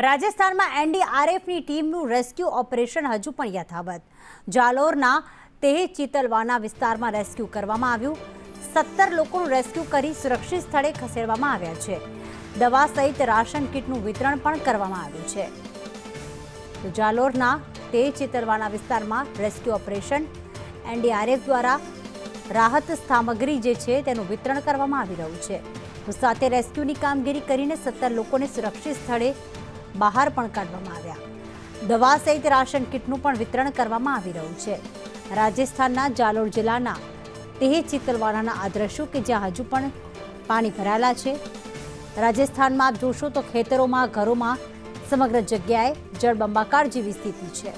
રાજસ્થાનમાં એનડીઆરએફની ટીમનું રેસ્ક્યુ ઓપરેશન હજુ પણ યથાવત। જાલોરના તેહ ચિતલવાના વિસ્તારમાં રેસ્ક્યુ કરવામાં આવ્યું। 17 લોકોનું રેસ્ક્યુ કરી સુરક્ષિત સ્થળે ખસેડવામાં આવ્યા છે। દવા સહિત રાશન કીટનું વિતરણ પણ કરવામાં આવ્યું છે। તો જાલોરના તેહ ચિતલવાના વિસ્તારમાં રેસ્ક્યુ ઓપરેશન એનડીઆરએફ દ્વારા રાહત સામગ્રી જે છે તેનું વિતરણ કરવામાં આવી રહ્યું છે। તો સાથે રેસ્ક્યુની કામગીરી કરીને 17 લોકોને સુરક્ષિત સ્થળે બહાર પણ કાઢવામાં આવ્યા। દવા સહિત રાશન કીટનું પણ વિતરણ કરવામાં આવી રહ્યું છે। રાજસ્થાનના જાલોર જિલ્લાના તેહ ચિતલવાનાના આ દ્રશ્યો કે જ્યાં હજુ પણ પાણી ભરાયેલા છે। રાજસ્થાનમાં આપ જોશો તો ખેતરોમાં, ઘરોમાં સમગ્ર જગ્યાએ જળબંબાકાર જેવી સ્થિતિ છે।